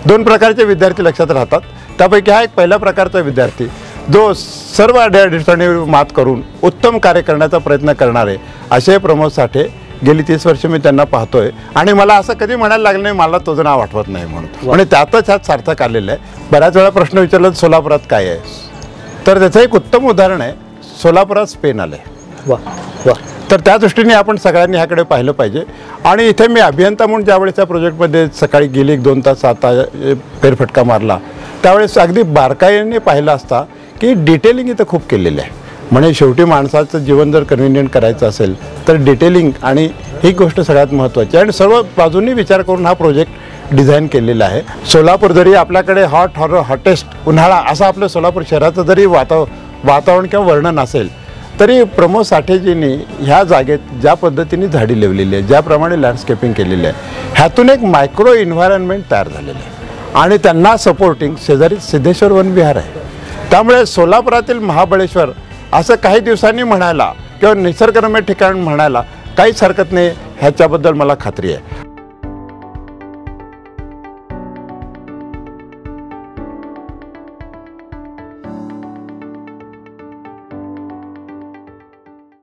दोन प्रकारचे विद्यार्थी लक्षात राहतात. त्यापैकी हा एक पहिल्या प्रकारचा विद्यार्थी जो सर्व अडचणी मात करून उत्तम कार्य करण्याचा प्रयत्न करणार आहे असे प्रमोद साठे. गेली 30 वर्ष मी त्यांना पाहतोय आणि मला असं कधी म्हणायला लागलं नाही मला तुझं नाव आठवत नाही म्हणून. म्हणजे त्यातच ह्यात सार्थक आलेलं आहे. बऱ्याच वेळा प्रश्न विचारला सोलापुरात काय आहे, तर त्याचं एक उत्तम उदाहरण आहे. सोलापुरात स्पेन आलं आहे. वा वा. तर त्या दृष्टीने आपण सगळ्यांनी ह्याकडे पाहिलं पाहिजे. आणि इथे मी अभियंता म्हणून ज्यावेळेस त्या प्रोजेक्टमध्ये सकाळी गेली 1-2 तास आता फेरफटका मारला त्यावेळेस अगदी बारकाईने पाहिलं असता की डिटेलिंग इथं खूप केलेलं आहे. म्हणजे शेवटी माणसाचं जीवन जर कन्व्हिनियंट करायचं असेल तर डिटेलिंग आणि ही गोष्ट सगळ्यात महत्त्वाची आहे. आणि सर्व बाजूंनी विचार करून हा प्रोजेक्ट डिझाईन केलेला आहे. सोलापूर जरी आपल्याकडे हॉटेस्ट उन्हाळा असं आपलं सोलापूर शहराचं जरी वातावरण किंवा वर्णन असेल तरी प्रमोद साठेजींनी ह्या जागेत ज्या पद्धतीने झाडी लावलेली आहे, ज्याप्रमाणे लँडस्केपिंग केलेली आहे, ह्यातून एक मायक्रो एन्व्हायरमेंट तयार झालेलं आहे. आणि त्यांना सपोर्टिंग शेजारी सिद्धेश्वर वनविहार आहे. त्यामुळे सोलापुरातील महाबळेश्वर असं काही दिवसांनी म्हणायला किंवा निसर्गरम्य ठिकाण म्हणायला काहीच हरकत नाही, ह्याच्याबद्दल मला खात्री आहे.